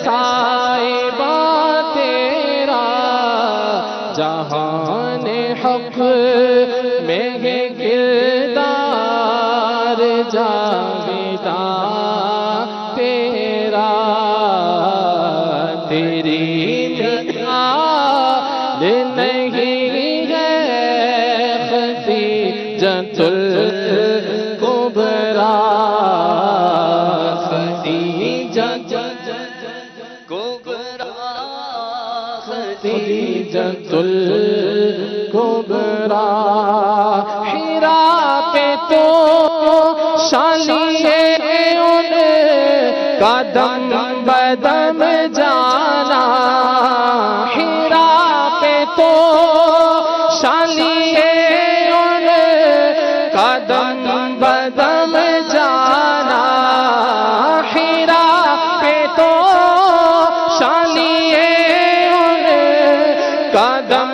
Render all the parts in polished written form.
صاحبہ تیرا جہان حق میں ہے کردار جاویداں تیرا تیری مثال نہیں ہے خدیجۃ الکبریٰ خدیجۃ الکبریٰ حرا پہ تو شالیے ان قدم بدم جانا حرا پہ تو شالیے ان قدم بدم جانا حرا پہ تو شالیے ان قدم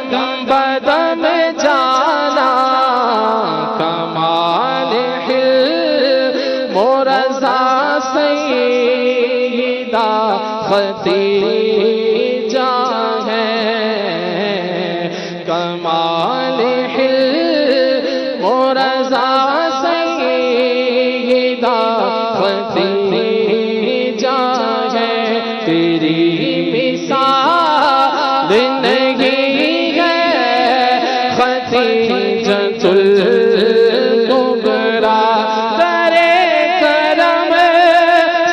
بدم جانا کمال حلم و رضا سیدہ خدیجہ ہے کمال حلم و رضا سیدہ خدیجہ ہے تیری مثال نہیں ہے خدیجۃ الکبریٰ تیرے کرم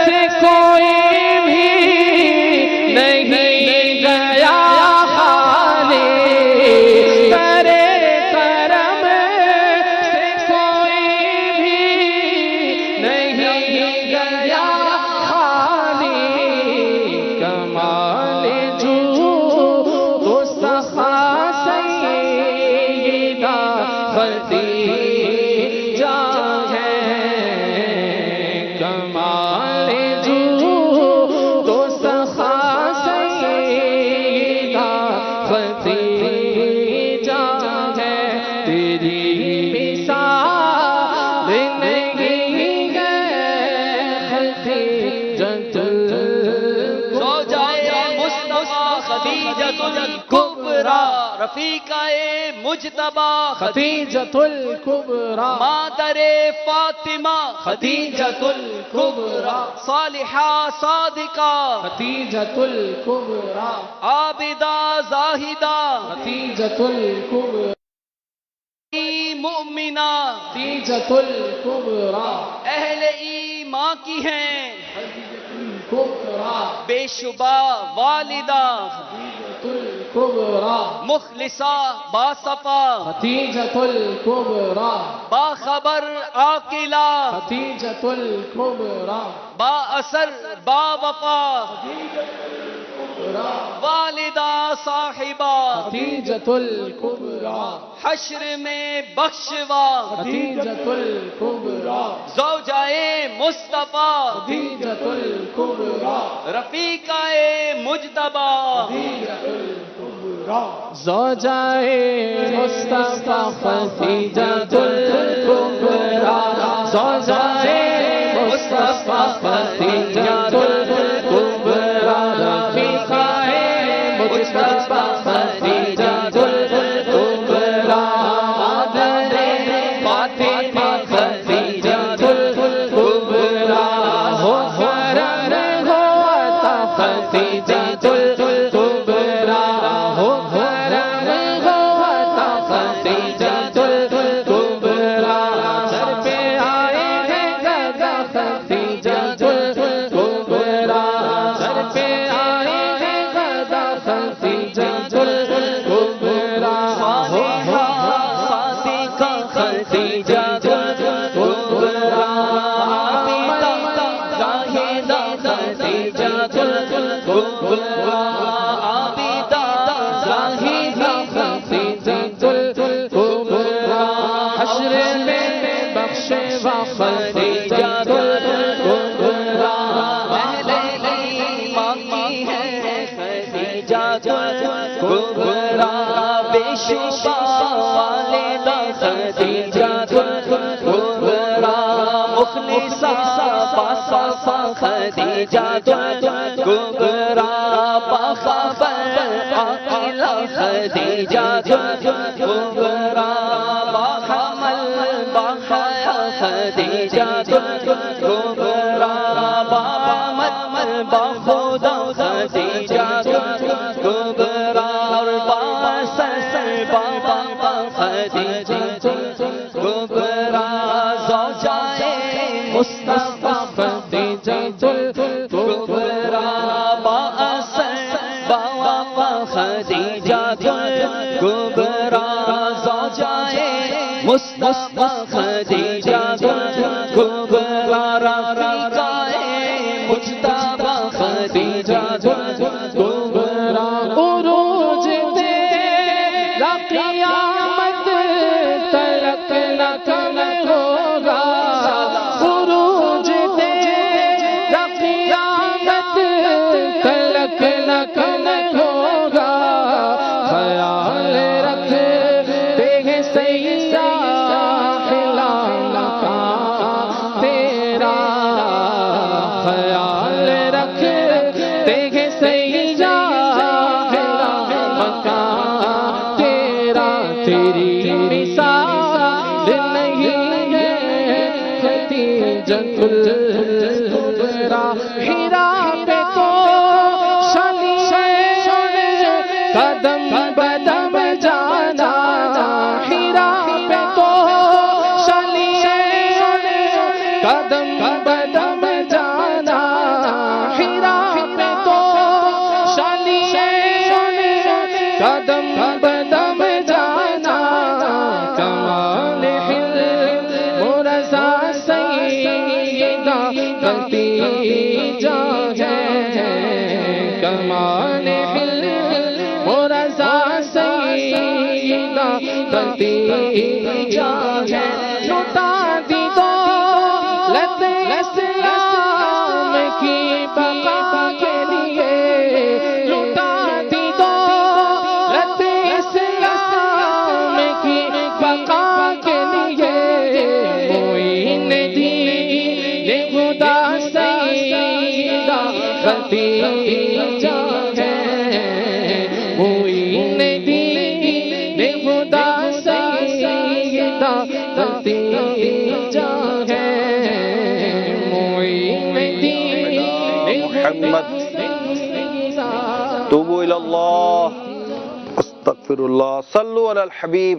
سے کوئی بھی نہیں گیا خالی تیرے کرم سے کوئی بھی نہیں گیا خالی کمال جود و سخا سیدہ خدیجہ ہے کمال جود و سخا سیدہ خدیجہ ہے تیری مثال نہیں ہے خدیجۃ زوجائے مصطفیٰ خدیجۃ الکبریٰ رفیقہ مجتبیٰ خدیجۃ الکبریٰ مادر فاطمہ خدیجۃ الکبریٰ صالحہ صادقہ خدیجۃ الکبریٰ عابدہ زاہدہ خدیجۃ الکبریٰ مؤمنہ خدیجۃ الکبریٰ اہل ایمان کی ہیں الکبریٰ بے شبہ والدہ خدیجۃ الکبریٰ مخلصہ باصفا خدیجۃ الکبریٰ باخبر عاقلہ خدیجۃ الکبریٰ با اثر با وفا والدہ صاحبہ خدیجۃ الکبریٰ حشر میں بخشوا خدیجۃ الکبریٰ زوجائے مصطفیٰ خدیجۃ الکبریٰ رفیقہ مجتبیٰ زوجائے مصطفیٰ خدیجۃ الکبریٰ زوجائے مصطفیٰ خدیجۃ الکبریٰ رفیقہ مجتبیٰ خدیجۃ الکبریٰ مادر فاطمہ خدیجۃ الکبریٰ ہو حرم ہو عطا خدیجۃ الکبریٰ ہو حرم ہو عطا خدیجۃ الکبریٰ سر پہ آئے ہیں گدا خدیجۃ الکبریٰ سر پہ آئے ہیں گدا خدیجۃ الکبریٰ صالحہ صادقہ خدیجۃ الکبریٰ عابدہ زاہدہ خدیجۃ الکبریٰ عابدہ زاہدہ خدیجۃ الکبریٰ حشر میں بخشوا خدیجۃ الکبریٰ اہل ایمان کی ہے خدیجۃ الکبریٰ بے شبہ والدہ خدیجۃ الکبریٰ مخلصہ باصفا خدیجہ الکبریٰ باخبر عاقلہ خدیجہ الکبریٰ باحمل باحیا خدیجہ الکبریٰ بآمد باخدا خدیجہ الکبریٰ اور باسر بابا خدیجہ الکبریٰ زوجائے مصطفیٰ خدیجہ الکبریٰ باسر بابا خدیجہ الکبریٰ زوجائے مصطفیٰ خدیجہ الکبریٰ رفیقائے مجتبیٰ خدیجہ الکبریٰ عروج تیرا قیامت تلک نہ کم ہوگا عروج تیرا قیامت تلک نہ کم ہوگا خیال رکھتے ہیں سیدہ ہلال کا تیرا خیال رکھتے ہیں سیدہ ہلال کا تیرا تیری مثال نہیں ہے خدیجہ الکبریٰ ہیرا پہ تو قدم بدم جانا ہیرا پہ تو قدم بدم جانا ہیرا پہ تو قدم بدم جانا کمال حلم و رضا سیدہ خدیجہ ہے کمال حلم و رضا سیدہ خدیجہ ہے لٹا دی دولت اسلام کی بقا کے لیے لٹا دی دولت اسلام کی بقا کے لیے معین دین خدا سیدہ خدیجہ ہے معین دین خدا سیدہ خدیجہ ہے معین دین محمد توبوا الی اللہ استغفر اللہ صلوا علی الحبیب